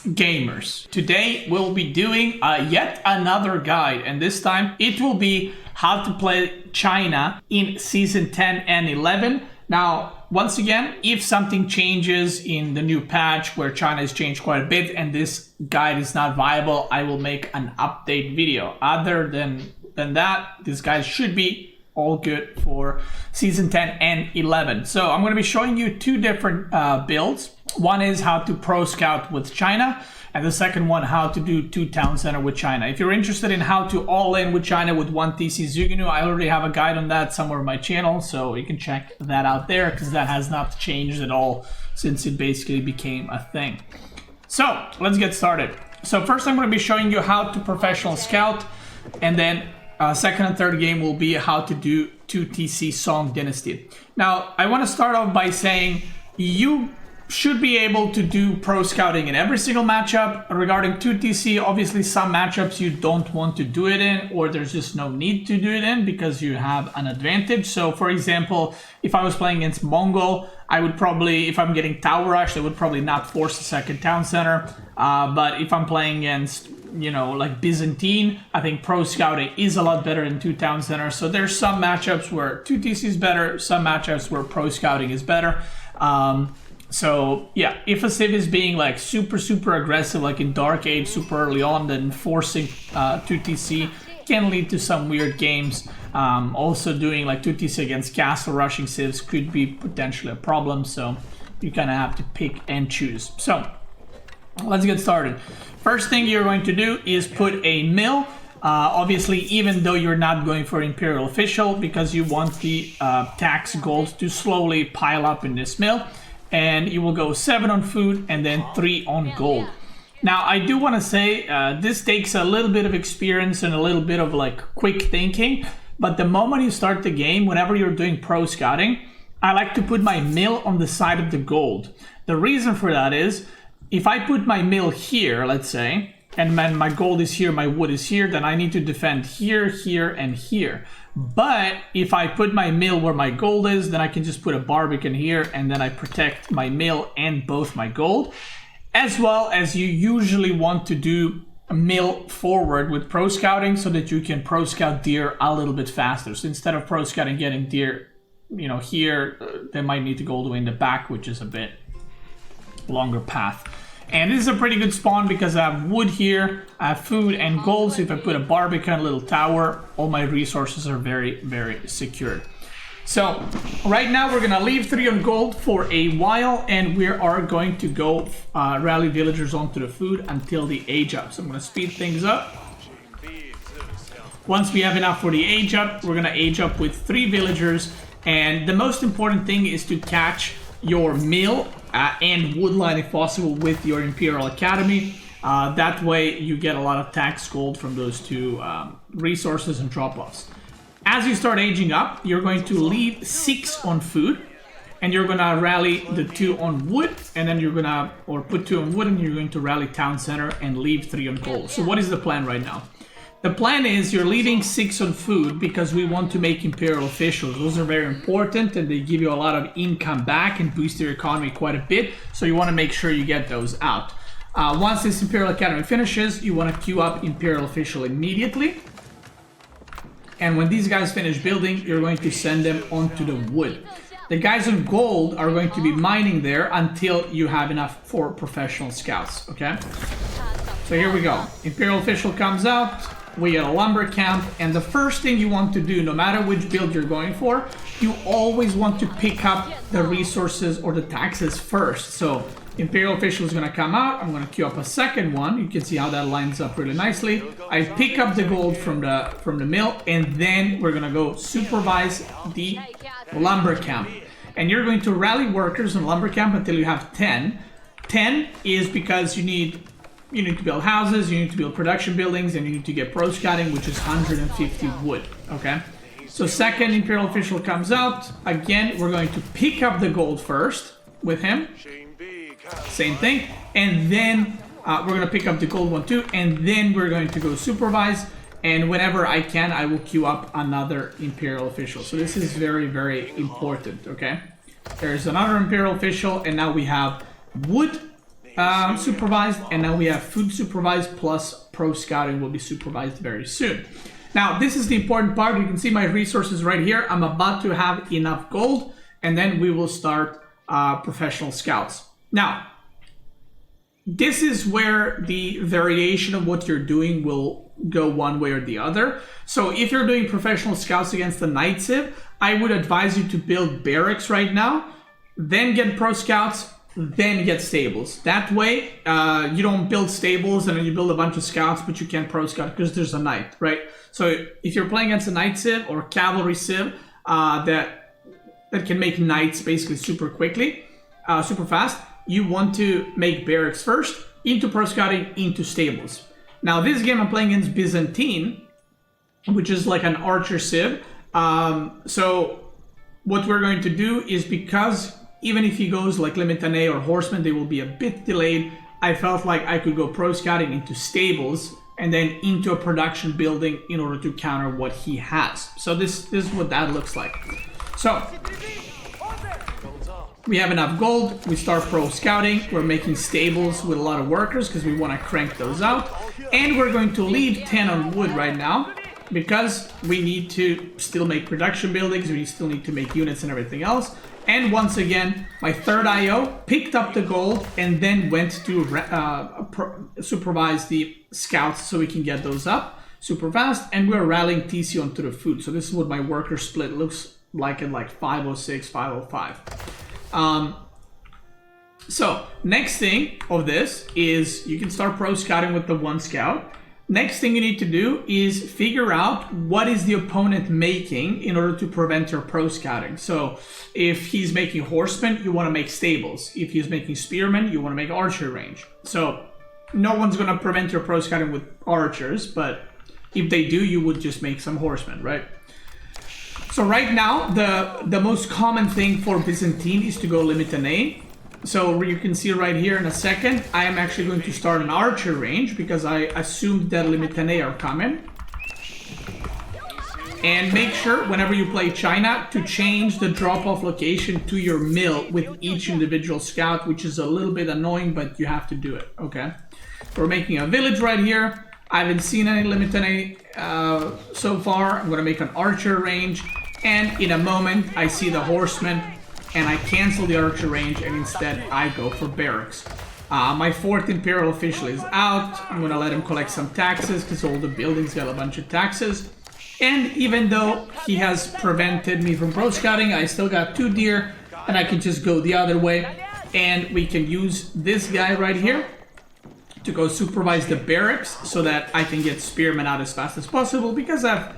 gamers? Today we'll be doing yet another guide, and this time it will be how to play China in Season 10 and 11. Now, once again, if something changes in the new patch where China has changed quite a bit and this guide is not viable, I will make an update video. Other than that, this guide should be all good for Season 10 and 11. So I'm going to be showing you two different builds. One is how to pro scout with China, and the second one how to do 2 town center with China. If you're interested in how to all in with China with 1 TC Zuginu, I already have a guide on that somewhere on my channel, so you can check that out there because that has not changed at all since it basically became a thing. So let's get started. So first I'm going to be showing you how to professional scout, and then second and third game will be how to do 2 TC Song Dynasty. Now, I want to start off by saying you should be able to do pro scouting in every single matchup. Regarding 2 TC, obviously some matchups you don't want to do it in, or there's just no need to do it in because you have an advantage. So for example, if I was playing against Mongol, I would probably, if I'm getting tower rushed, I would probably not force a second town center. But if I'm playing against, you know, like Byzantine, I think pro scouting is a lot better than 2 town centers. So there's some matchups where 2 TC is better, some matchups where pro scouting is better. So yeah, if a civ is being like super aggressive, like in Dark Age super early on, then forcing 2 TC can lead to some weird games. Also doing like 2 TC against castle rushing civs could be potentially a problem, so you kind of have to pick and choose. So let's get started. First thing you're going to do is put a mill. Obviously, even though you're not going for Imperial Official, because you want the tax gold to slowly pile up in this mill. And you will go 7 on food and then 3 on gold. Now, I do want to say this takes a little bit of experience and a little bit of like quick thinking. But the moment you start the game, whenever you're doing pro scouting, I like to put my mill on the side of the gold. The reason for that is, if I put my mill here, let's say, and then my gold is here, my wood is here, then I need to defend here, here, and here. But if I put my mill where my gold is, then I can just put a Barbican here, and then I protect my mill and both my gold. As well as you usually want to do a mill forward with pro scouting so that you can pro scout deer a little bit faster. So instead of pro scouting getting deer, you know, here, they might need to go all the way in the back, which is a bit longer path. And this is a pretty good spawn because I have wood here, I have food and gold, so if I put a Barbican, little tower, all my resources are very secured. So right now we're gonna leave 3 on gold for a while, and we are going to go rally villagers onto the food until the age up. So I'm gonna speed things up. Once we have enough for the age up, we're gonna age up with 3 villagers, and the most important thing is to catch your mill and woodline if possible with your Imperial Academy. That way you get a lot of tax gold from those 2 resources and drop-offs. As you start aging up, you're going to leave 6 on food, and you're gonna rally the 2 on wood, and then you're gonna, or put 2 on wood, and you're going to rally town center and leave 3 on gold. So what is the plan right now? The plan is you're leaving 6 on food because we want to make Imperial Officials. Those are very important and they give you a lot of income back and boost your economy quite a bit. So you want to make sure you get those out. Once this Imperial Academy finishes, you want to queue up Imperial Official immediately. And when these guys finish building, you're going to send them onto the wood. The guys on gold are going to be mining there until you have enough for professional scouts, okay? So here we go. Imperial Official comes out. We get a lumber camp, and the first thing you want to do, no matter which build you're going for, you always want to pick up the resources or the taxes first. So Imperial Official is going to come out. I'm going to queue up a second one. You can see how that lines up really nicely. I pick up the gold from the mill, and then we're going to go supervise the lumber camp. And you're going to rally workers in lumber camp until you have 10. 10 is because you need to build houses, you need to build production buildings, and you need to get pro scouting, which is 150 wood, okay? So second Imperial Official comes out. Again, we're going to pick up the gold first with him. Same thing. And then we're going to pick up the gold one too, and then we're going to go supervise. And whenever I can, I will queue up another Imperial Official. So this is very important, okay? There's another Imperial Official, and now we have wood supervised, and now we have food supervised plus pro scouting will be supervised very soon. Now, this is the important part. You can see my resources right here. I'm about to have enough gold, and then we will start professional scouts. Now, this is where the variation of what you're doing will go one way or the other. So if you're doing professional scouts against the Night Civ, I would advise you to build barracks right now, then get pro scouts, then get stables. That way, you don't build stables and then you build a bunch of scouts, but you can't pro scout because there's a knight, right? So if you're playing against a Night Civ or Cavalry Civ that can make knights basically super quickly, super fast, you want to make barracks first, into pro scouting, into stables. Now this game I'm playing against Byzantine, which is like an archer civ. So what we're going to do is, because even if he goes like Limited A or Horseman, they will be a bit delayed. I felt like I could go pro scouting into stables and then into a production building in order to counter what he has. So this is what that looks like. So we have enough gold, we start pro scouting, we're making stables with a lot of workers because we want to crank those out, and we're going to leave 10 on wood right now because we need to still make production buildings, we still need to make units and everything else. And once again, my third IO picked up the gold and then went to supervise the scouts so we can get those up super fast, and we're rallying TC onto the food. So this is what my worker split looks like in like 506, 505. So next thing of this is you can start pro scouting with the one scout. Next thing you need to do is figure out what is the opponent making in order to prevent your pro scouting. So if he's making horsemen, you want to make stables. If he's making spearmen, you want to make archer range. So no one's going to prevent your pro scouting with archers, but if they do, you would just make some horsemen, right? So right now, the most common thing for Byzantine is to go Limited A. So you can see right here in a second, I am actually going to start an archer range because I assumed that Limited A are coming. And make sure whenever you play China to change the drop-off location to your mill with each individual scout, which is a little bit annoying, but you have to do it, okay? We're making a village right here. I haven't seen any Limited A so far. I'm gonna make an archer range. And in a moment, I see the horsemen, and I cancel the archer range, and instead I go for barracks. My fourth Imperial official is out. I'm gonna let him collect some taxes, because all the buildings got a bunch of taxes. And even though he has prevented me from pro scouting, I still got 2 deer, and I can just go the other way. And we can use this guy right here to go supervise the barracks, so that I can get spearmen out as fast as possible, because I have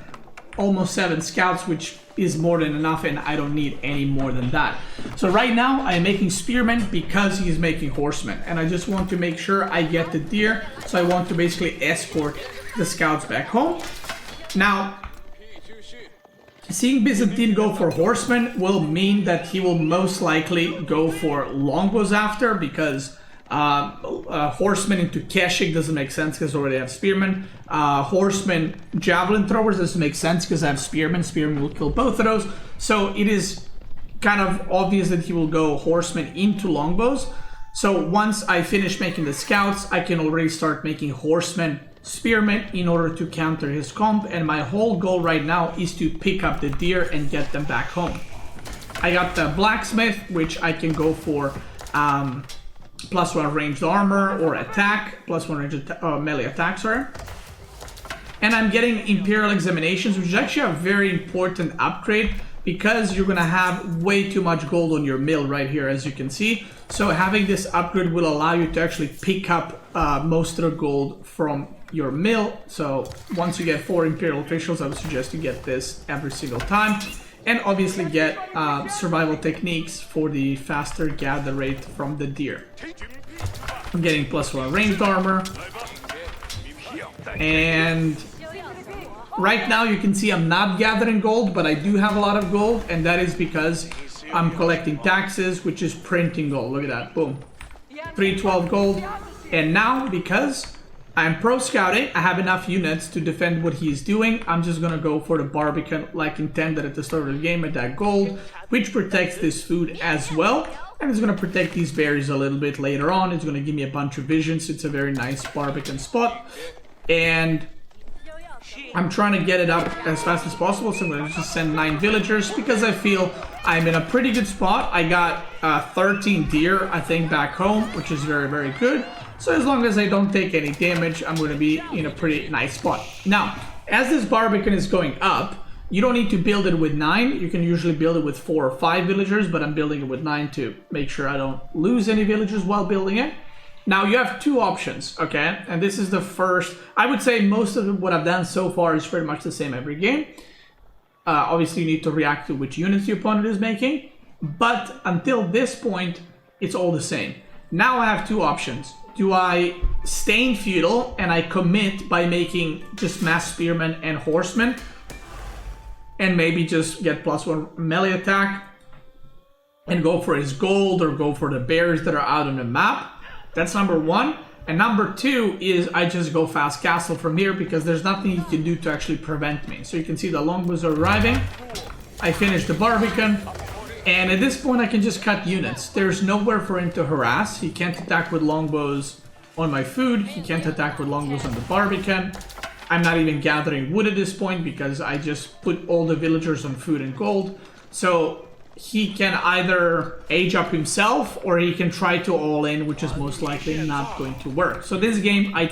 almost 7 scouts, which is more than enough, and I don't need any more than that. So right now I'm making spearmen because he's making horsemen, and I just want to make sure I get the deer, so I want to basically escort the scouts back home. Now, seeing Byzantine go for horsemen will mean that he will most likely go for longbows after, because horsemen into Keshik doesn't make sense because I already have spearmen. Horsemen javelin throwers doesn't make sense because I have spearmen. Spearmen will kill both of those. So it is kind of obvious that he will go horsemen into longbows. So once I finish making the scouts, I can already start making horsemen spearmen in order to counter his comp. And my whole goal right now is to pick up the deer and get them back home. I got the blacksmith, which I can go for +1 ranged armor or attack, +1 ranged melee attack, sorry. And I'm getting Imperial Examinations, which is actually a very important upgrade because you're gonna have way too much gold on your mill right here, as you can see. So having this upgrade will allow you to actually pick up most of the gold from your mill. So once you get 4 Imperial officials, I would suggest you get this every single time. And obviously get survival techniques for the faster gather rate from the deer. I'm getting +1 ranged armor. And right now you can see I'm not gathering gold, but I do have a lot of gold, and that is because I'm collecting taxes, which is printing gold. Look at that, boom. 312 gold. And now, because I'm pro scouting, I have enough units to defend what he's doing. I'm just gonna go for the Barbican like intended at the start of the game at that gold, which protects this food as well. And it's going to protect these berries a little bit later on. It's going to give me a bunch of visions. It's a very nice Barbican spot. And I'm trying to get it up as fast as possible. So I'm going to just send 9 villagers because I feel I'm in a pretty good spot. I got 13 deer, I think, back home, which is very, very good. So as long as I don't take any damage, I'm going to be in a pretty nice spot. Now, as this Barbican is going up, you don't need to build it with 9. You can usually build it with 4 or 5 villagers, but I'm building it with 9 to make sure I don't lose any villagers while building it. Now you have 2 options, okay? And this is the first. I would say most of what I've done so far is pretty much the same every game. Obviously, you need to react to which units your opponent is making. But until this point, it's all the same. Now I have 2 options. Do I stay in Feudal and I commit by making just mass spearmen and horsemen? And maybe just get +1 melee attack and go for his gold or go for the bears that are out on the map. That's number 1. And number 2 is I just go fast castle from here because there's nothing you can do to actually prevent me. So you can see the longbows are arriving. I finish the Barbican. And at this point I can just cut units. There's nowhere for him to harass. He can't attack with longbows on my food. He can't attack with longbows on the Barbican. I'm not even gathering wood at this point because I just put all the villagers on food and gold. So he can either age up himself or he can try to all in, which is most likely not going to work. So this game I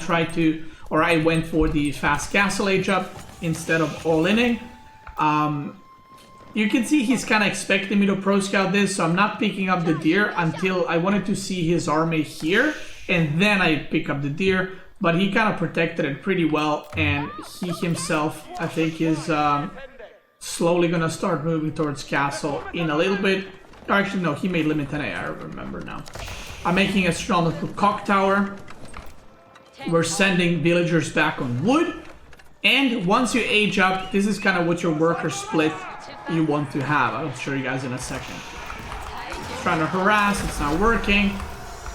went for the fast castle age up instead of all inning. You can see he's kind of expecting me to pro scout this, so I'm not picking up the deer until I wanted to see his army here, and then I pick up the deer. But he kind of protected it pretty well, and he himself, I think, is slowly going to start moving towards castle in a little bit. Actually, no, he made limit 10A, I remember now. I'm making a strong cock tower. We're sending villagers back on wood. And once you age up, this is kind of what your worker split you want to have. I'll show you guys in a second. Trying to harass, it's not working.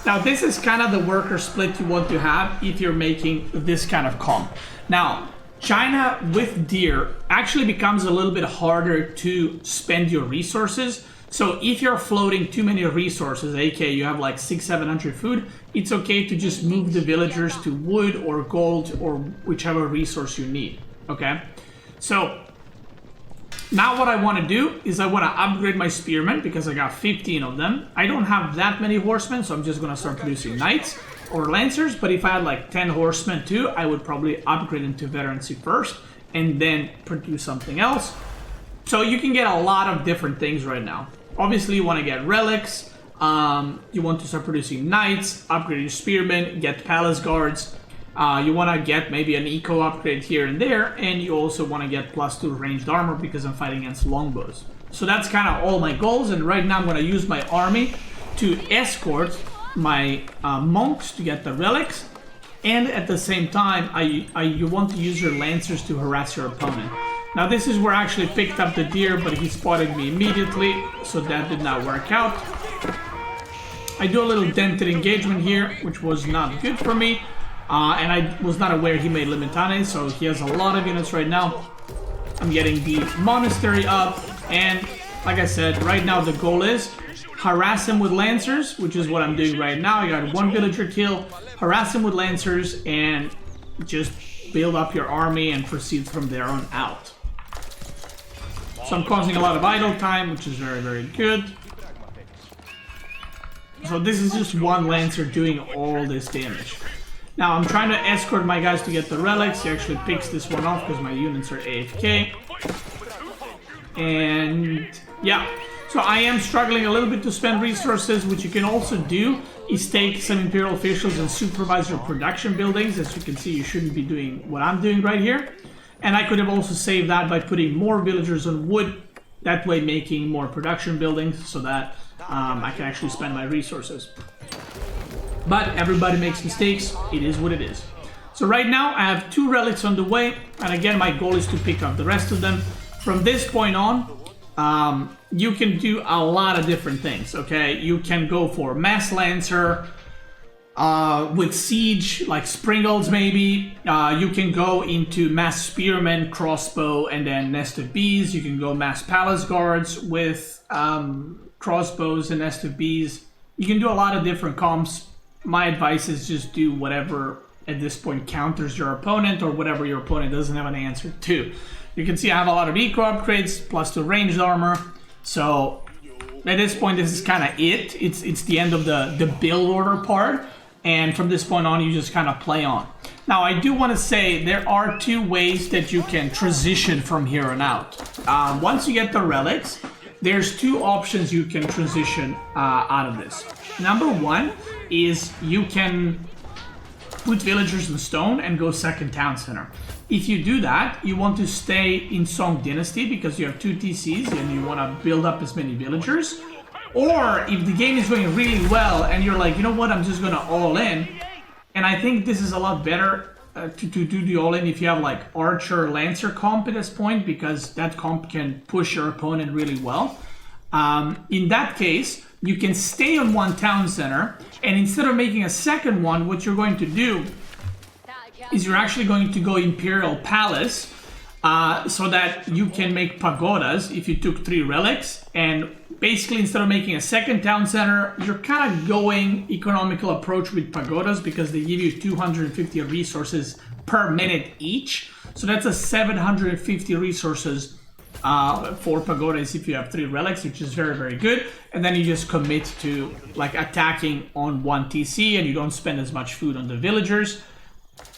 Now this is kind of the worker split you want to have if you're making this kind of comp. Now, China with deer actually becomes a little bit harder to spend your resources. So if you're floating too many resources, aka you have like 600-700 food, it's okay to just move the villagers to wood or gold or whichever resource you need, okay? So now what I want to do is I want to upgrade my spearmen because I got 15 of them. I don't have that many horsemen, so I'm just going to start producing knights or lancers. But if I had like 10 horsemen too, I would probably upgrade into veterancy first and then produce something else. So you can get a lot of different things right now. Obviously, you want to get relics. You want to start producing knights, upgrade your spearmen, get palace guards. You want to get maybe an eco upgrade here and there, and you also want to get +2 ranged armor because I'm fighting against longbows. So that's kind of all my goals, and right now I'm going to use my army to escort my monks to get the relics, and at the same time you want to use your lancers to harass your opponent. Now this is where I actually picked up the deer, but he spotted me immediately, so that did not work out. I do a little dented engagement here, which was not good for me. And I was not aware he made Limitane, so he has a lot of units right now. I'm getting the monastery up, and like I said, right now the goal is harass him with lancers, which is what I'm doing right now. I got 1 villager kill, harass him with lancers, and just build up your army and proceed from there on out. So I'm causing a lot of idle time, which is very, very good. So this is just 1 lancer doing all this damage. Now I'm trying to escort my guys to get the relics. He actually picks this one off because my units are AFK. And yeah, so I am struggling a little bit to spend resources. What you can also do is take some Imperial officials and supervise your production buildings. As you can see, you shouldn't be doing what I'm doing right here. And I could have also saved that by putting more villagers on wood. That way making more production buildings so that I can actually spend my resources. But everybody makes mistakes, it is what it is. So right now I have 2 relics on the way, and again my goal is to pick up the rest of them. From this point on, you can do a lot of different things, okay? You can go for Mass Lancer, with Siege, like Springles maybe. You can go into Mass Spearmen, Crossbow, and then Nest of Bees. You can go Mass Palace Guards with crossbows, a nest of bees. You can do a lot of different comps. My advice is just do whatever at this point counters your opponent or whatever your opponent doesn't have an answer to. You can see I have a lot of eco upgrades, plus 2 ranged armor. So at this point, this is kind of it. It's the end of the build order part. And from this point on, you just kind of play on. Now, I do want to say there are 2 ways that you can transition from here on out. Once you get the relics, there's 2 options you can transition out of this. Number 1 is you can put villagers in stone and go second town center. If you do that, you want to stay in Song Dynasty because you have 2 TCs and you want to build up as many villagers. Or if the game is going really well and you're like, you know what, I'm just going to all in. And I think this is a lot better to do the all in if you have like Archer Lancer comp at this point, because that comp can push your opponent really well. In that case, you can stay on 1 town center, and instead of making a second one, what you're going to do is you're actually going to go Imperial Palace so that you can make pagodas if you took 3 relics. And basically, instead of making a second town center, you're kind of going economical approach with pagodas because they give you 250 resources per minute each. So that's a 750 resources for pagodas if you have 3 relics, which is very, very good. And then you just commit to like attacking on 1 TC and you don't spend as much food on the villagers.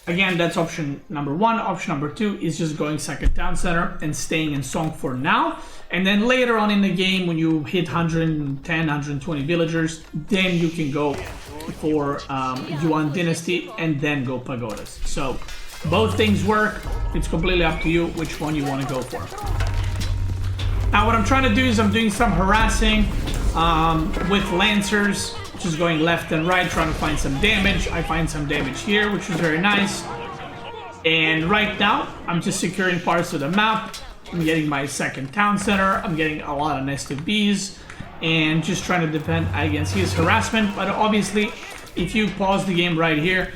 Again, that's option number 1. Option number 2 is just going second town center and staying in Song for now. And then later on in the game, when you hit 110, 120 villagers, then you can go for Yuan Dynasty and then go pagodas. So both things work. It's completely up to you which one you want to go for. Now what I'm trying to do is I'm doing some harassing with Lancers, just going left and right, trying to find some damage. I find some damage here, which is very nice. And right now, I'm just securing parts of the map. I'm getting my second town center. I'm getting a lot of nest of bees. And just trying to defend against his harassment. But obviously, if you pause the game right here,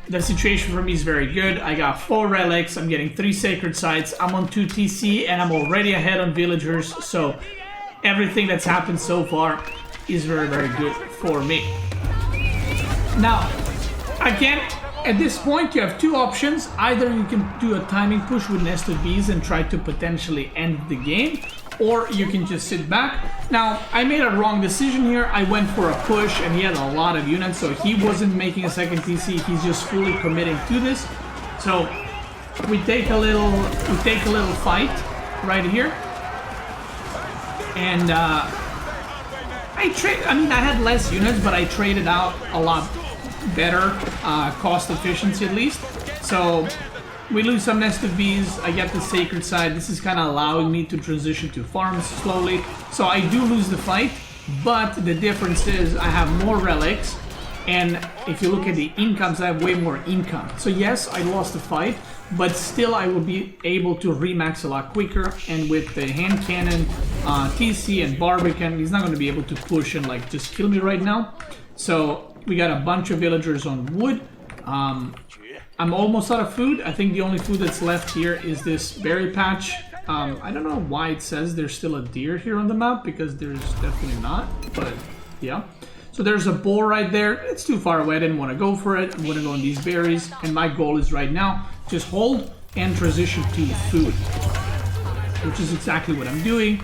the situation for me is very good. I got 4 relics. I'm getting 3 sacred sites. I'm on 2 TC and I'm already ahead on villagers. So everything that's happened so far is very, very good for me. Now, again, at this point you have 2 options. Either you can do a timing push with nested bees and try to potentially end the game, or you can just sit back. Now, I made a wrong decision here. I went for a push and he had a lot of units, so he wasn't making a second TC. He's just fully committing to this. So we take a little fight right here. And I had less units, but I traded out a lot better cost efficiency at least. So we lose some nest of bees. I get the sacred side. This is kind of allowing me to transition to farms slowly. So I do lose the fight, but the difference is I have more relics. And if you look at the incomes, I have way more income. So yes, I lost the fight, but still I will be able to remax a lot quicker. And with the hand cannon, TC and Barbican, he's not going to be able to push and like just kill me right now. So we got a bunch of villagers on wood. I'm almost out of food. I think the only food that's left here is this berry patch. I don't know why it says there's still a deer here on the map, because there's definitely not, but yeah. So there's a boar right there. It's too far away. I didn't want to go for it. I'm going to go on these berries. And my goal is right now, just hold and transition to food, which is exactly what I'm doing.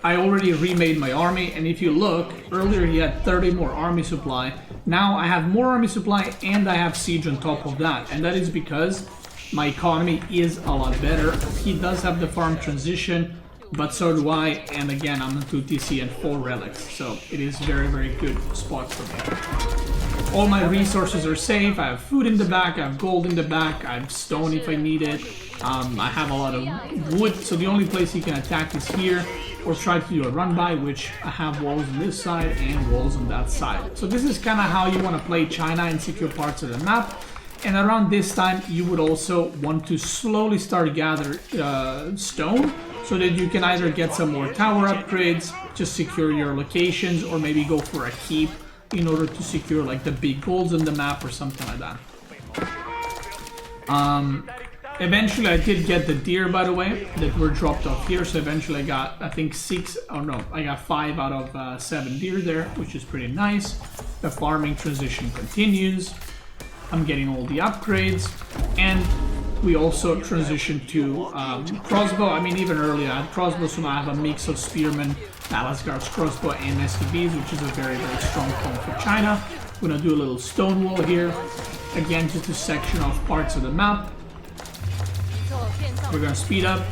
I already remade my army. And if you look, earlier he had 30 more army supply. Now I have more army supply and I have siege on top of that. And that is because my economy is a lot better. He does have the farm transition, but so do I, and again, I'm on 2 TC and 4 relics, so it is very, very good spot for me. All my resources are safe. I have food in the back, I have gold in the back, I have stone if I need it. I have a lot of wood, so the only place he can attack is here, or try to do a run by, which I have walls on this side and walls on that side. So this is kind of how you want to play China and secure parts of the map. And around this time, you would also want to slowly start gather stone, so that you can either get some more tower upgrades, just secure your locations, or maybe go for a keep in order to secure like the big golds on the map or something like that. Eventually I did get the deer, by the way, that were dropped off here. So eventually I got, I think 6, oh no, I got 5 out of 7 deer there, which is pretty nice. The farming transition continues. I'm getting all the upgrades. And we also transitioned to crossbow. I mean, even earlier I had crossbow, so now I have a mix of spearmen, Lasgar's crossbow, and STBs, which is a very, very strong point for China. I'm gonna do a little stone wall here. Again, just to section off parts of the map. We're gonna speed up.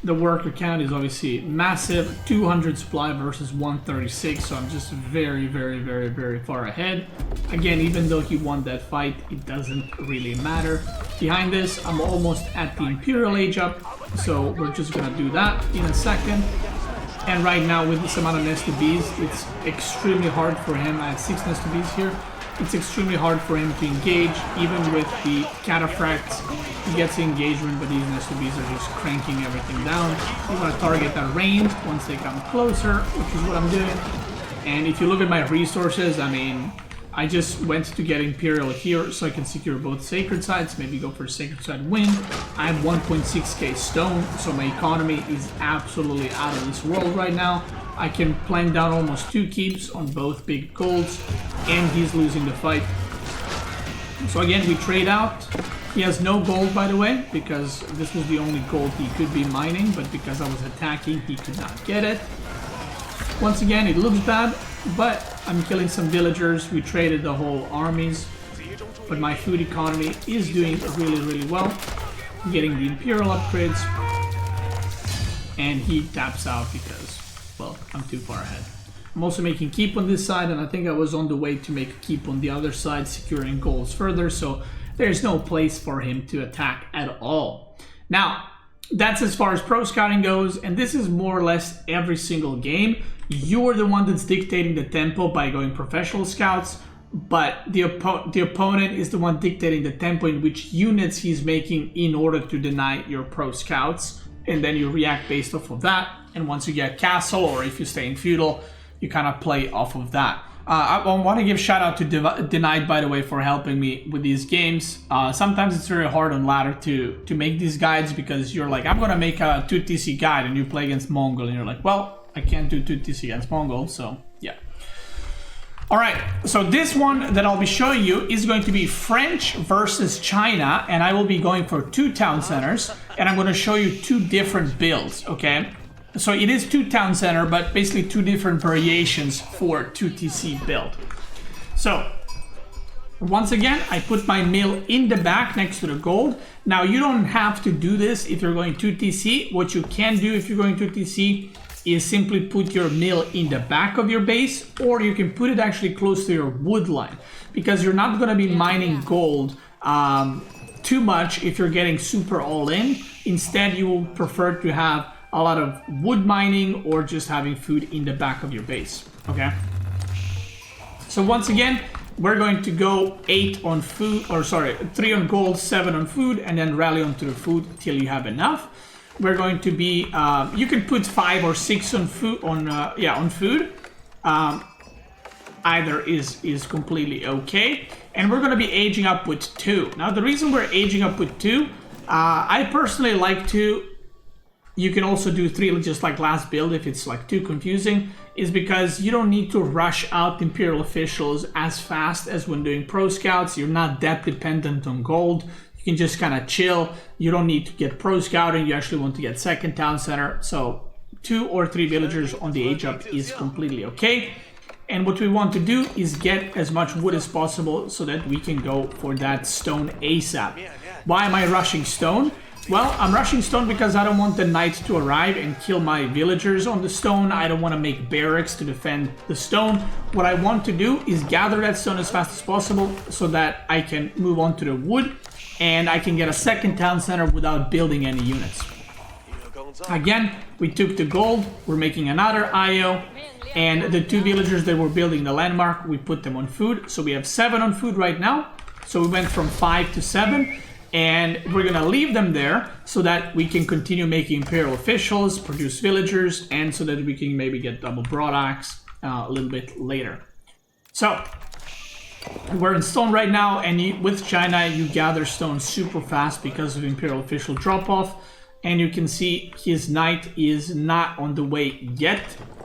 The worker count is obviously massive, 200 supply versus 136, so I'm just very, very, very, very far ahead. Again, even though he won that fight, it doesn't really matter. Behind this, I'm almost at the Imperial age up, so we're just gonna do that in a second. And right now, with this amount of STBs, it's extremely hard for him. I have 6 STBs here. It's extremely hard for him to engage, even with the cataphracts. He gets the engagement, but these STBs are just cranking everything down. You want to target that range once they come closer, which is what I'm doing. And if you look at my resources, I mean, I just went to get Imperial here so I can secure both sacred sites, maybe go for sacred side win. I have 1.6k stone, so my economy is absolutely out of this world right now. I can plank down almost 2 keeps on both big golds, and he's losing the fight. So again, we trade out. He has no gold, by the way, because this was the only gold he could be mining, but because I was attacking, he could not get it. Once again, it looks bad, but I'm killing some villagers. We traded the whole armies, but my food economy is doing really, really well. I'm getting the Imperial upgrades, and he taps out because, well, I'm too far ahead. I'm also making keep on this side, and I think I was on the way to make keep on the other side, securing goals further, so there's no place for him to attack at all. Now, that's as far as pro scouting goes, and this is more or less every single game. You're the one that's dictating the tempo by going professional scouts, but the opponent is the one dictating the tempo in which units he's making in order to deny your pro scouts, and then you react based off of that. And once you get castle, or if you stay in feudal, you kind of play off of that. I want to give shout out to Denied, by the way, for helping me with these games. Sometimes it's very hard on ladder to make these guides, because you're like, I'm gonna make a 2TC guide, and you play against Mongol, and you're like, well, I can't do 2TC against Mongol, so yeah. All right, so this one that I'll be showing you is going to be French versus China, and I will be going for 2 town centers, and I'm going to show you 2 different builds, okay? So it is 2 town center, but basically 2 different variations for 2TC build. So once again, I put my mill in the back next to the gold. Now you don't have to do this if you're going 2TC. What you can do if you're going 2TC is simply put your mill in the back of your base, or you can put it actually close to your wood line, because you're not going to be mining gold too much if you're getting super all in. Instead, you will prefer to have a lot of wood mining or just having food in the back of your base, okay? So once again, we're going to go 8 on food, or sorry, 3 on gold, 7 on food, and then rally onto the food till you have enough. We're going to be, you can put 5 or 6 on food, on food. Either is completely okay. And we're going to be aging up with 2. Now, the reason we're aging up with 2, I personally like to. You can also do 3, just like last build, if it's like too confusing, is because you don't need to rush out Imperial officials as fast as when doing pro scouts. You're not that dependent on gold. You can just kind of chill. You don't need to get pro scouting. You actually want to get second town center. So 2 or 3 villagers on the age up is completely okay. And what we want to do is get as much wood as possible so that we can go for that stone ASAP. Why am I rushing stone? Well, I'm rushing stone because I don't want the knight to arrive and kill my villagers on the stone. I don't want to make barracks to defend the stone. What I want to do is gather that stone as fast as possible so that I can move on to the wood and I can get a second town center without building any units. Again, we took the gold, we're making another IO, and the 2 villagers that were building the landmark, we put them on food. So we have 7 on food right now. So we went from 5 to 7. And we're gonna leave them there so that we can continue making Imperial officials, produce villagers, and so that we can maybe get double broadaxe a little bit later. So We're in stone right now, and with China, you gather stone super fast because of Imperial official drop-off. And you can see his knight is not on the way yet,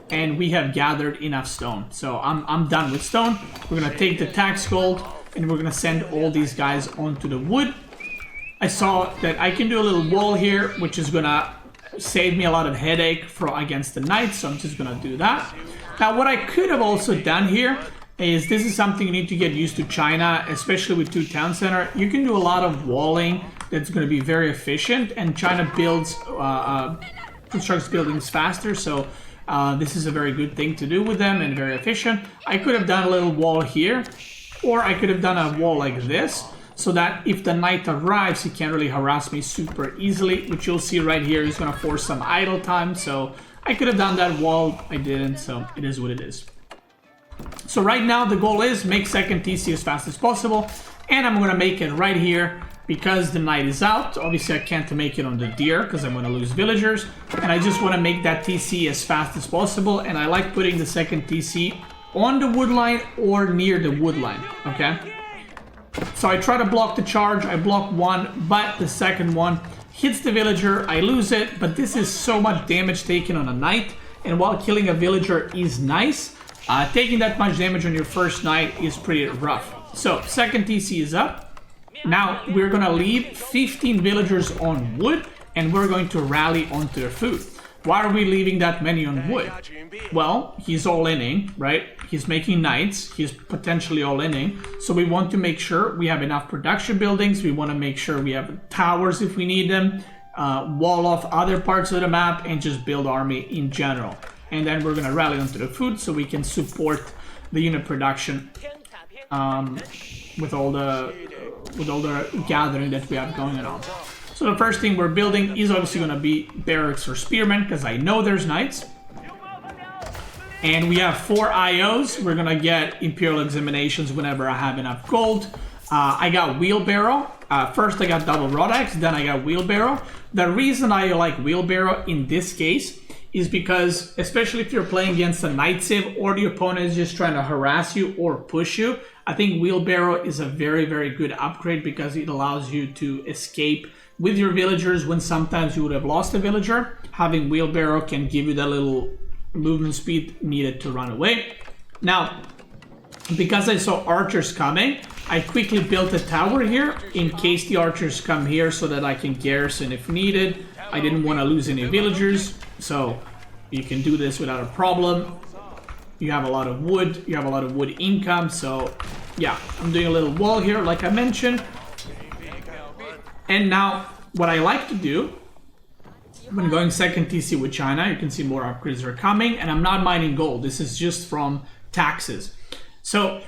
and we have gathered enough stone. So I'm done with stone. We're gonna take the tax gold, and we're gonna send all these guys onto the wood. I saw that I can do a little wall here, which is gonna save me a lot of headache against the knights, so I'm just gonna do that. Now, what I could have also done here is, this is something you need to get used to China, especially with 2 town center. You can do a lot of walling that's going to be very efficient, and China builds, constructs buildings faster, so this is a very good thing to do with them and very efficient. I could have done a little wall here, or I could have done a wall like this, so that if the knight arrives, he can't really harass me super easily, which you'll see right here is going to force some idle time. So I could have done that wall, I didn't, so it is what it is. So right now the goal is make second TC as fast as possible, and I'm gonna make it right here because the knight is out. Obviously I can't make it on the deer because I'm gonna lose villagers, and I just want to make that TC as fast as possible, and I like putting the second TC on the wood line or near the wood line, okay? So I try to block the charge, I block one, but the second one hits the villager, I lose it, but this is so much damage taken on a knight, and while killing a villager is nice, taking that much damage on your first knight is pretty rough. So, second TC is up. Now, we're gonna leave 15 villagers on wood, and we're going to rally onto their food. Why are we leaving that many on wood? Well, he's all-inning, right? He's making knights, he's potentially all-inning, so we want to make sure we have enough production buildings, we want to make sure we have towers if we need them, wall off other parts of the map, and just build army in general. And then we're gonna rally onto the food so we can support the unit production with all the gathering that we have going on. So the first thing we're building is obviously gonna be barracks or spearmen, because I know there's knights. And we have 4 IOs. We're gonna get Imperial examinations whenever I have enough gold. I got wheelbarrow. First I got double rod axe, then I got wheelbarrow. The reason I like wheelbarrow in this case is because, especially if you're playing against a knight civ or the opponent is just trying to harass you or push you, I think wheelbarrow is a very, very good upgrade because it allows you to escape with your villagers when sometimes you would have lost a villager. Having wheelbarrow can give you that little movement speed needed to run away. Now, because I saw archers coming, I quickly built a tower here in case the archers come here so that I can garrison if needed. I didn't want to lose any villagers, so you can do this without a problem. You have a lot of wood, you have a lot of wood income, so yeah, I'm doing a little wall here like I mentioned. And now what I like to do when going second TC with China, you can see more upgrades are coming, and I'm not mining gold, this is just from taxes. So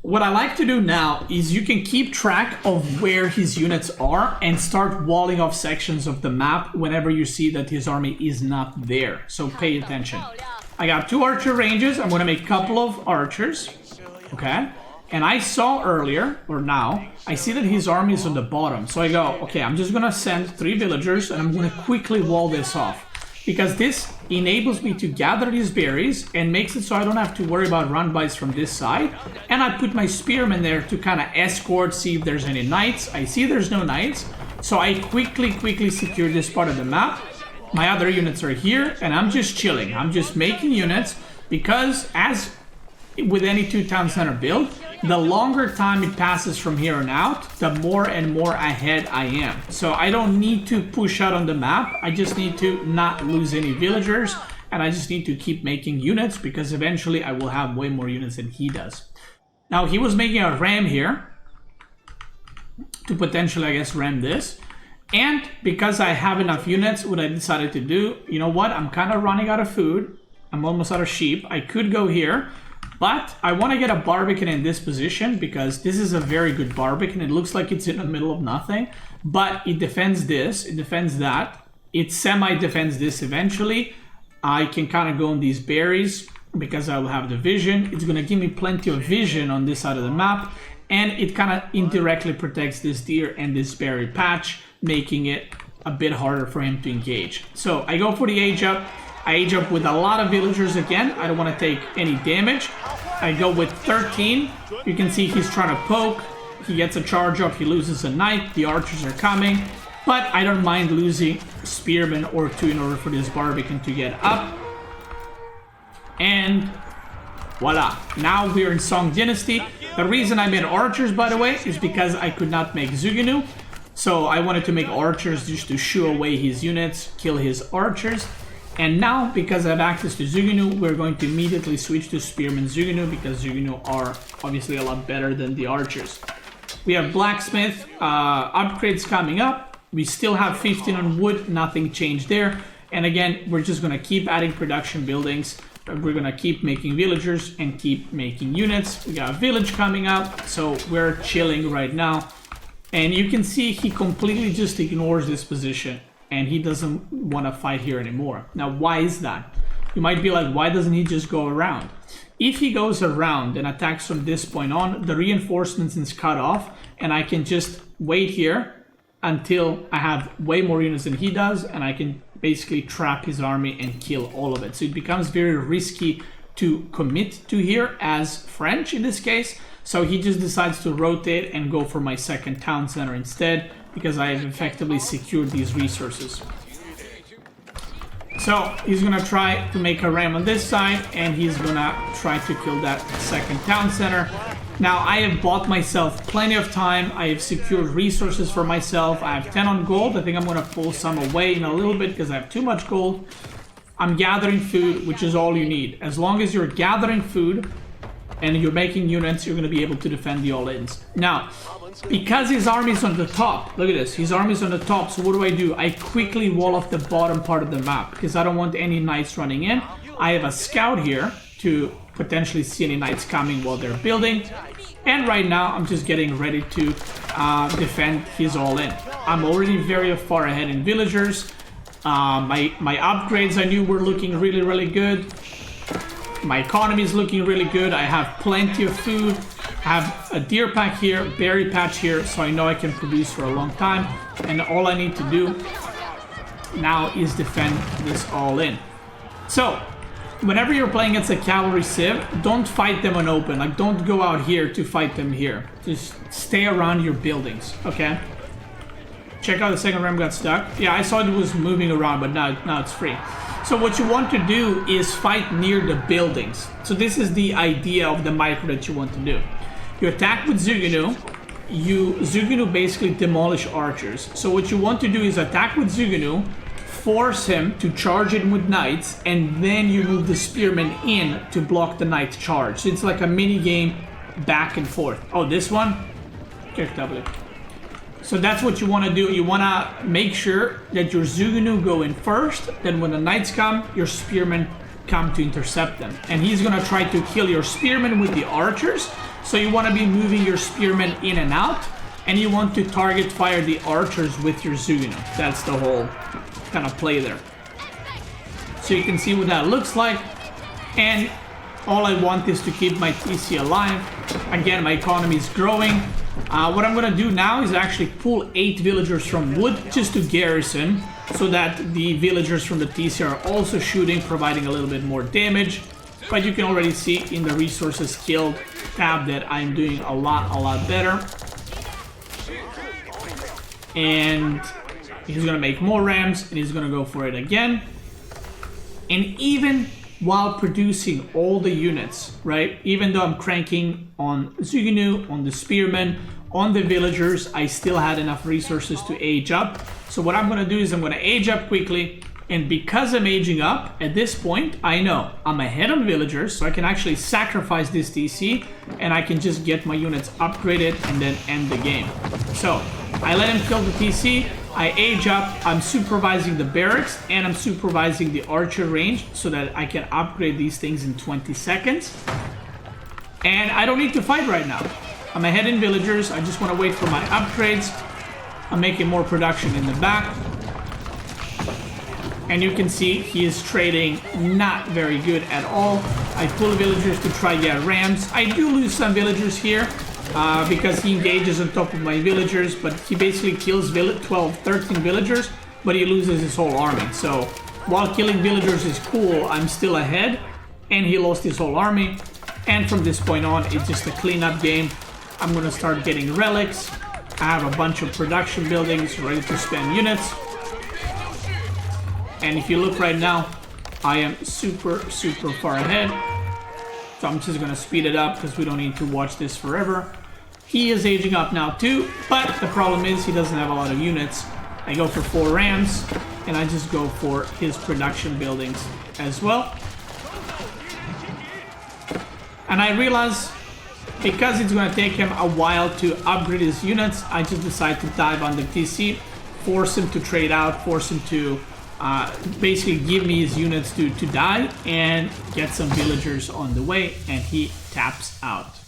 what I like to do now is you can keep track of where his units are and start walling off sections of the map whenever you see that his army is not there. So pay attention. I got 2 archer ranges. I'm going to make a couple of archers. Okay. And I saw earlier, or now, I see that his army is on the bottom. So I go, okay, I'm just going to send 3 villagers and I'm going to quickly wall this off. Because this enables me to gather these berries and makes it so I don't have to worry about run bys from this side. And I put my spearmen there to kind of escort, see if there's any knights. I see there's no knights, so I quickly secure this part of the map. My other units are here, and I'm just chilling. I'm just making units because, as with any 2 town center build, the longer time it passes from here on out, the more and more ahead I am. So I don't need to push out on the map. I just need to not lose any villagers, and I just need to keep making units because eventually I will have way more units than he does. Now, he was making a ram here to potentially, I guess, ram this. And because I have enough units, what I decided to do, you know what? I'm kind of running out of food. I'm almost out of sheep. I could go here. But I want to get a Barbican in this position because this is a very good Barbican. It looks like it's in the middle of nothing, but it defends this, it defends that, it semi-defends this eventually. I can kind of go on these berries because I will have the vision. It's going to give me plenty of vision on this side of the map, and it kind of indirectly protects this deer and this berry patch, making it a bit harder for him to engage. So I go for the age up. I age up with a lot of villagers again. I don't want to take any damage. I go with 13. You can see he's trying to poke. He gets a charge up. He loses a knight. The archers are coming. But I don't mind losing a spearman or two in order for this Barbican to get up. And voila. Now we're in Song Dynasty. The reason I made archers, by the way, is because I could not make Zugunu. So I wanted to make archers just to shoo away his units, kill his archers. And now, because I have access to Zugunu, we're going to immediately switch to Spearman Zugunu, because Zugunu are obviously a lot better than the archers. We have blacksmith upgrades coming up. We still have 15 on wood, nothing changed there. And again, we're just going to keep adding production buildings. We're going to keep making villagers and keep making units. We got a village coming up, so we're chilling right now. And you can see he completely just ignores this position. And he doesn't want to fight here anymore. Now, why is that? You might be like, why doesn't he just go around? If he goes around and attacks from this point on, the reinforcements is cut off, and I can just wait here until I have way more units than he does, and I can basically trap his army and kill all of it. So it becomes very risky to commit to here as French in this case. So he just decides to rotate and go for my second town center instead, because I have effectively secured these resources. So he's gonna try to make a ram on this side, and he's gonna try to kill that second town center. Now I have bought myself plenty of time. I have secured resources for myself. I have 10 on gold. I think I'm gonna pull some away in a little bit because I have too much gold. I'm gathering food, which is all you need. As long as you're gathering food and you're making units, you're going to be able to defend the all-ins. Now, because his army is on the top, look at this, his army is on the top, so what do? I quickly wall off the bottom part of the map, because I don't want any knights running in. I have a scout here to potentially see any knights coming while they're building. And right now, I'm just getting ready to defend his all-in. I'm already very far ahead in villagers. My upgrades I knew were looking really, really good. My economy is looking really good. I have plenty of food. I have a deer pack here, berry patch here, so I know I can produce for a long time. And all I need to do now is defend this all in. So, whenever you're playing against a cavalry civ, don't fight them on open. Like, don't go out here to fight them here. Just stay around your buildings, okay? Check out the second ram got stuck. Yeah, I saw it was moving around, but now it's free. So what you want to do is fight near the buildings. So this is the idea of the micro that you want to do. You attack with Zugunu. Zugunu basically demolish archers. So what you want to do is attack with Zugunu, force him to charge in with knights, and then you move the spearmen in to block the knight charge. So it's like a mini game back and forth. Oh, this one? Click W. So that's what you want to do. You want to make sure that your Zugunu go in first. Then when the knights come, your spearmen come to intercept them. And he's going to try to kill your spearmen with the archers. So you want to be moving your spearmen in and out. And you want to target fire the archers with your Zugunu. That's the whole kind of play there. So you can see what that looks like. And all I want is to keep my TC alive. Again, my economy is growing. What I'm going to do now is actually pull 8 villagers from wood just to garrison, so that the villagers from the TC are also shooting, providing a little bit more damage. But you can already see in the resources killed tab that I'm doing a lot better. And he's going to make more rams, and he's going to go for it again. And even while producing all the units, right? Even though I'm cranking on Zugunu, on the spearmen, on the villagers, I still had enough resources to age up. So what I'm gonna do is I'm gonna age up quickly, and because I'm aging up, at this point, I know I'm ahead on villagers, so I can actually sacrifice this DC, and I can just get my units upgraded and then end the game. So, I let him kill the TC, I age up, I'm supervising the barracks, and I'm supervising the archer range so that I can upgrade these things in 20 seconds. And I don't need to fight right now. I'm ahead in villagers, I just want to wait for my upgrades. I'm making more production in the back. And you can see he is trading not very good at all. I pull villagers to try to get rams. I do lose some villagers here. Because he engages on top of my villagers, but he basically kills 13 villagers, but he loses his whole army. So while killing villagers is cool, I'm still ahead, and he lost his whole army. And from this point on, it's just a cleanup game. I'm gonna start getting relics. I have a bunch of production buildings ready to spend units. And if you look right now, I am super far ahead. So I'm just gonna speed it up because we don't need to watch this forever. He is aging up now too, but the problem is he doesn't have a lot of units. I go for 4 rams, and I just go for his production buildings as well. And I realize, because it's going to take him a while to upgrade his units, I just decide to dive on the TC, force him to trade out, force him to basically give me his units to die, and get some villagers on the way, and he taps out.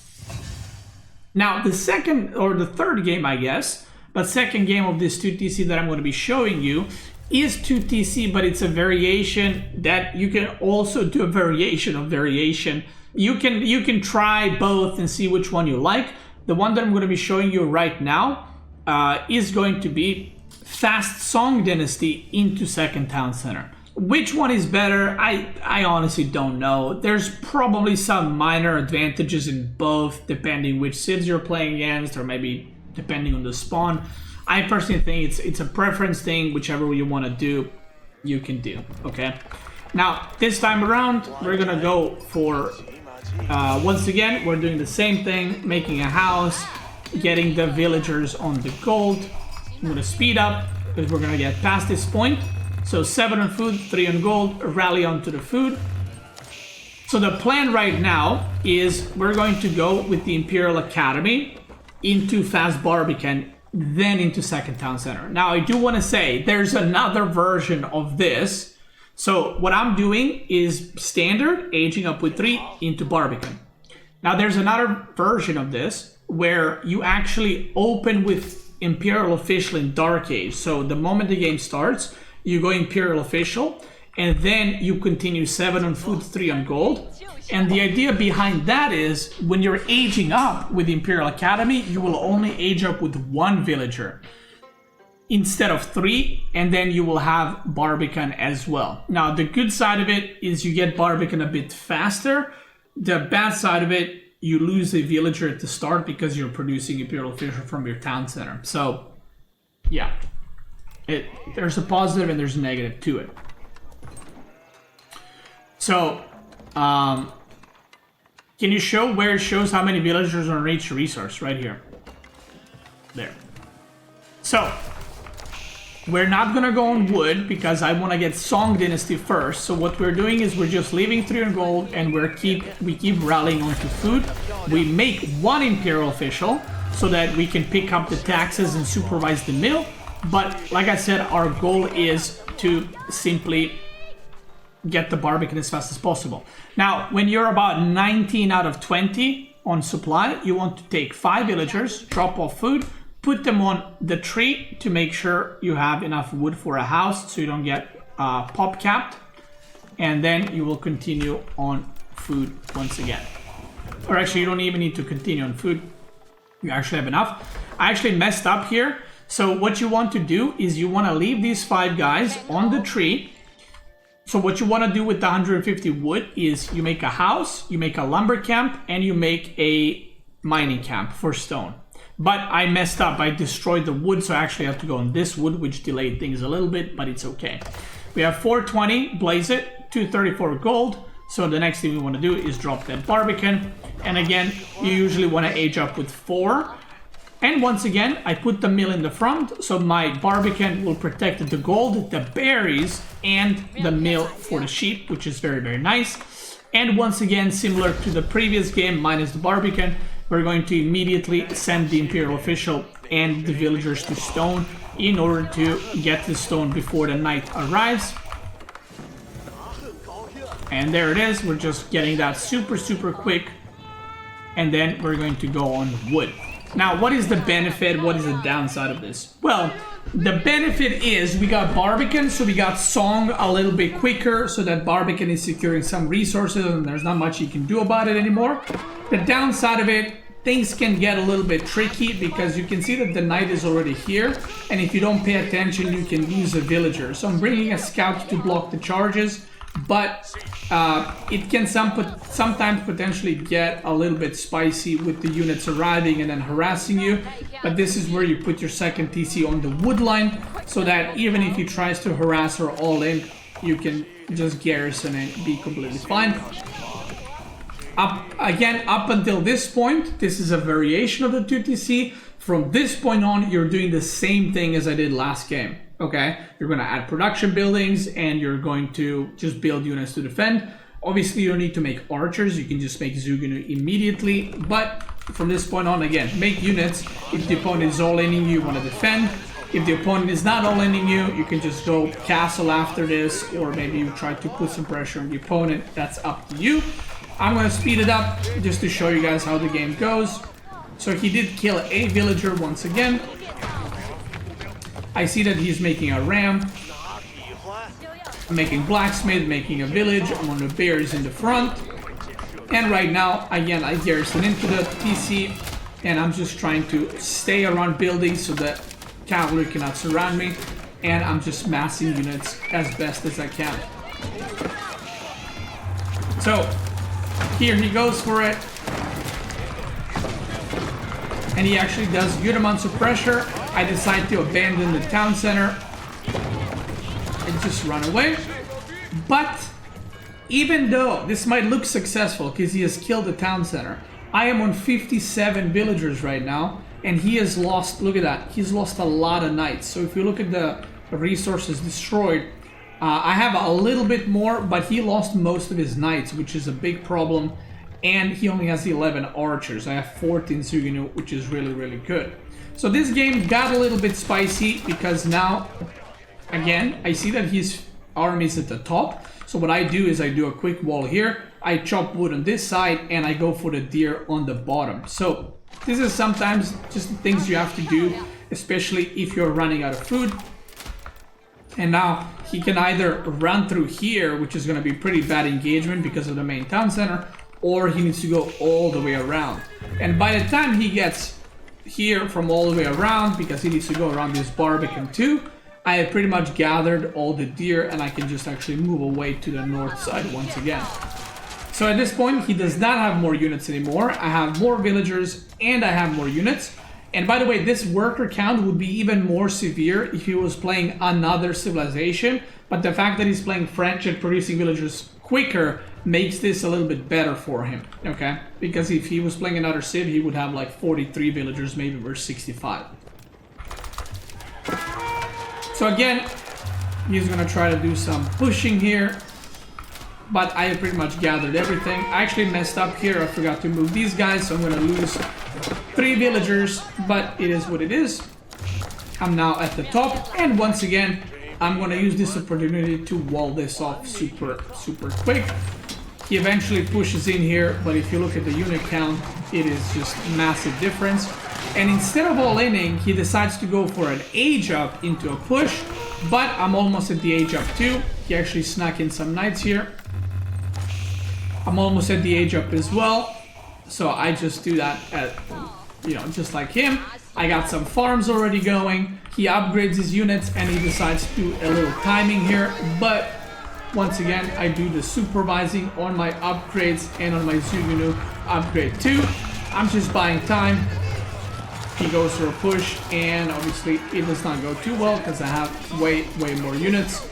Now, the second, or the third game, I guess, but second game of this 2TC that I'm going to be showing you is 2TC, but it's a variation that you can also do a variation of variation. You can try both and see which one you like. The one that I'm going to be showing you right now is going to be Fast Song Dynasty into Second Town Center. Which one is better? I honestly don't know. There's probably some minor advantages in both, depending which cities you're playing against, or maybe depending on the spawn. I personally think it's a preference thing. Whichever you want to do, you can do. Okay. Now this time around, we're gonna go for once again, we're doing the same thing, making a house, getting the villagers on the gold. I'm gonna speed up because we're gonna get past this point. So 7 on food, 3 on gold, rally onto the food. So the plan right now is we're going to go with the Imperial Academy into Fast Barbican, then into Second Town Center. Now I do want to say there's another version of this. So what I'm doing is standard, aging up with 3 into Barbican. Now there's another version of this where you actually open with Imperial Official in Dark Age. So the moment the game starts, you go Imperial Official, and then you continue 7 on food, 3 on gold. And the idea behind that is when you're aging up with the Imperial Academy, you will only age up with 1 villager instead of 3, and then you will have Barbican as well. Now the good side of it is you get Barbican a bit faster. The bad side of it, you lose a villager at the start because you're producing Imperial Official from your town center. So yeah, there's a positive and there's a negative to it. So can you show where it shows how many villagers are on each resource? Right here. There. So we're not gonna go on wood because I want to get Song Dynasty first. So what we're doing is we're just leaving 3 on gold, and we keep rallying onto food. We make 1 Imperial Official so that we can pick up the taxes and supervise the mill. But like I said, our goal is to simply get the Barbican as fast as possible. Now, when you're about 19 out of 20 on supply, you want to take 5 villagers, drop off food, put them on the tree to make sure you have enough wood for a house so you don't get pop capped, and then you will continue on food once again. Or actually, you don't even need to continue on food. You actually have enough. I actually messed up here. So what you want to do is you want to leave these 5 guys on the tree. So what you want to do with the 150 wood is you make a house, you make a lumber camp, and you make a mining camp for stone. But I messed up. I destroyed the wood, so I actually have to go on this wood, which delayed things a little bit, but it's okay. We have 420, blaze it, 234 gold. So the next thing we want to do is drop that Barbican. And again, you usually want to age up with 4. And once again, I put the mill in the front, so my Barbican will protect the gold, the berries, and the mill for the sheep, which is very, very nice. And once again, similar to the previous game, minus the Barbican, we're going to immediately send the Imperial Official and the villagers to stone in order to get the stone before the night arrives. And there it is. We're just getting that super, super quick. And then we're going to go on wood. Now, what is the benefit? What is the downside of this? Well, the benefit is we got Barbican, so we got Song a little bit quicker, so that Barbican is securing some resources and there's not much you can do about it anymore. The downside of it things can get a little bit tricky because you can see that the knight is already here, and if you don't pay attention you can lose a villager. So I'm bringing a scout to block the charges, but it can sometimes potentially get a little bit spicy with the units arriving and then harassing you. But this is where you put your second TC on the wood line, so that even if he tries to harass her all in, you can just garrison and be completely fine. Up until this point, this is a variation of the 2TC. From this point on, you're doing the same thing as I did last game. Okay, you're going to add production buildings and you're going to just build units to defend. Obviously, you don't need to make archers. You can just make Zugunu immediately. But from this point on, again, make units. If the opponent is all-inning you, want to defend. If the opponent is not all-inning you, you can just go castle after this, or maybe you try to put some pressure on the opponent. That's up to you. I'm going to speed it up just to show you guys how the game goes. So he did kill a villager once again. I see that he's making a ram, making blacksmith, making a village. One of the bears in the front. And right now, again, I garrison into the TC, and I'm just trying to stay around buildings so that cavalry cannot surround me, and I'm just massing units as best as I can. So here he goes for it, and he actually does good amounts of pressure. I decide to abandon the town center and just run away. But even though this might look successful because he has killed the town center, I am on 57 villagers right now, and he has lost, look at that, he's lost a lot of knights. So if you look at the resources destroyed, I have a little bit more, but he lost most of his knights, which is a big problem. And he only has 11 archers. I have 14 Zugunu, which is really, really good. So this game got a little bit spicy because now, again, I see that his army is at the top. So what I do is I do a quick wall here. I chop wood on this side and I go for the deer on the bottom. So this is sometimes just the things you have to do, especially if you're running out of food. And now he can either run through here, which is going to be pretty bad engagement because of the main town center, or he needs to go all the way around. And by the time he gets here from all the way around, because he needs to go around this Barbican too, I have pretty much gathered all the deer and I can just actually move away to the north side once again. So at this point, he does not have more units anymore. I have more villagers and I have more units. And by the way, this worker count would be even more severe if he was playing another civilization. But the fact that he's playing French and producing villagers quicker makes this a little bit better for him, okay? Because if he was playing another civ, he would have like 43 villagers, maybe versus 65. So again, he's gonna try to do some pushing here, but I pretty much gathered everything. I actually messed up here. I forgot to move these guys, so I'm gonna lose 3 villagers, but it is what it is. I'm now at the top, and once again, I'm gonna use this opportunity to wall this off super quick. He eventually pushes in here, but if you look at the unit count, it is just massive difference. And instead of all-inning, he decides to go for an age up into a push, but I'm almost at the age up too. He actually snuck in some knights here. I'm almost at the age up as well, so I just do that at, you know, just like him. I got some farms already going. He upgrades his units and he decides to do a little timing here, but once again, I do the supervising on my upgrades and on my Zugunu upgrade too. I'm just buying time. He goes for a push, and obviously it does not go too well because I have way more units.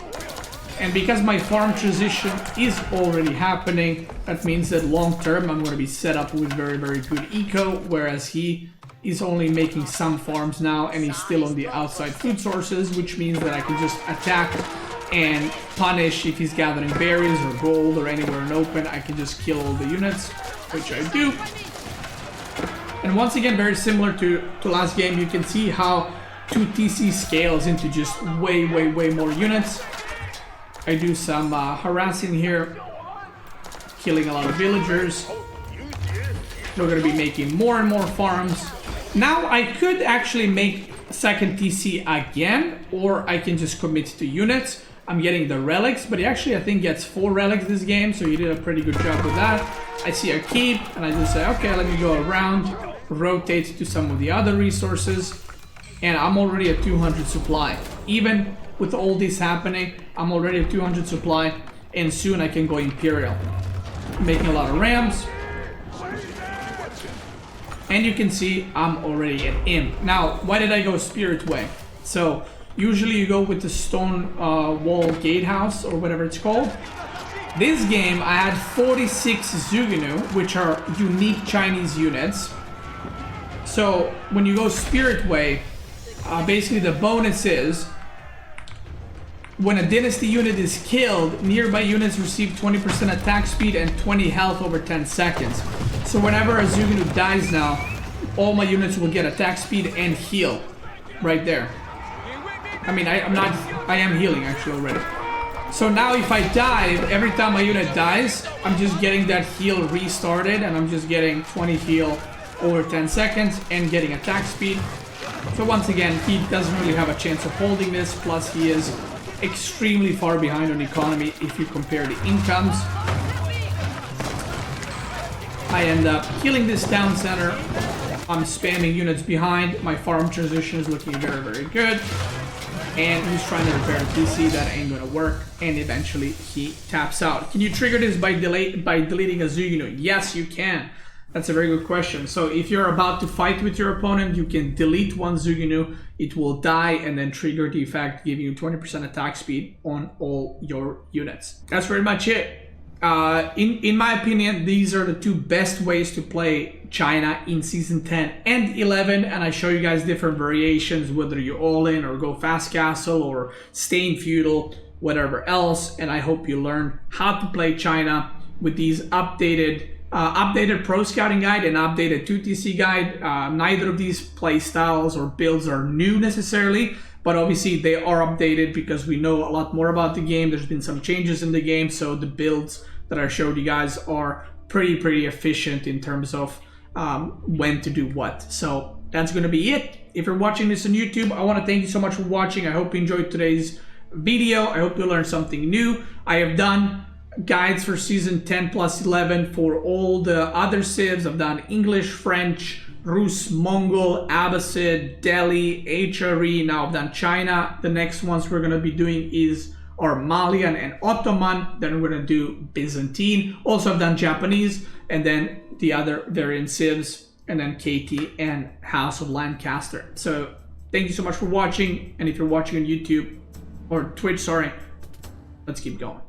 And because my farm transition is already happening, that means that long term I'm going to be set up with very good eco, whereas he is only making some farms now and he's still on the outside food sources, which means that I can just attack and punish if he's gathering berries or gold or anywhere in open. I can just kill all the units, which I do. And once again, very similar to last game, you can see how 2TC scales into just way more units. I do some harassing here, killing a lot of villagers. We're going to be making more and more farms. Now I could actually make second TC again, or I can just commit to units. I'm getting the relics, but he actually, I think, gets 4 relics this game, so he did a pretty good job with that. I see a keep, and I just say, okay, let me go around, rotate to some of the other resources, and I'm already at 200 supply. Even with all this happening, I'm already at 200 supply, and soon I can go Imperial. Making a lot of rams. And you can see I'm already at Imp. Now, why did I go Spirit Way? So, usually you go with the stone wall gatehouse, or whatever it's called. This game, I had 46 Zugunu, which are unique Chinese units. So, when you go Spirit Way, basically the bonus is, when a Dynasty unit is killed, nearby units receive 20% attack speed and 20 health over 10 seconds. So whenever a Zugunu dies now, all my units will get attack speed and heal. Right there. I mean, I am healing actually already. So now if I die, every time my unit dies, I'm just getting that heal restarted, and I'm just getting 20 heal over 10 seconds and getting attack speed. So once again, he doesn't really have a chance of holding this, plus he is extremely far behind on economy if you compare the incomes. I end up killing this town center. I'm spamming units behind. My farm transition is looking very, very good. And he's trying to repair the PC. That ain't gonna work. And eventually he taps out. Can you trigger this by deleting a Zugunu? Yes, you can. That's a very good question. So if you're about to fight with your opponent, you can delete one Zugunu, it will die, and then trigger the effect, giving you 20% attack speed on all your units. That's pretty much it. In my opinion, these are the two best ways to play China in Season 10 and 11, and I show you guys different variations, whether you all in or go fast castle or stay in feudal, whatever else, and I hope you learn how to play China with these updated pro scouting guide and updated 2TC guide. Neither of these play styles or builds are new necessarily, but obviously they are updated because we know a lot more about the game. There's been some changes in the game, so the builds that I showed you guys are pretty efficient in terms of when to do what. So that's going to be it. If you're watching this on YouTube, I want to thank you so much for watching. I hope you enjoyed today's video. I hope you learned something new. I have done guides for Season 10 plus 11 for all the other civs. I've done English, French, Rus, Mongol, Abbasid, Delhi, HRE. Now I've done China. The next ones we're going to be doing are Malian and Ottoman. Then we're going to do Byzantine. Also I've done Japanese, and then the other variant civs, and then KT and House of Lancaster. So thank you so much for watching, and if you're watching on YouTube or Twitch, sorry, let's keep going.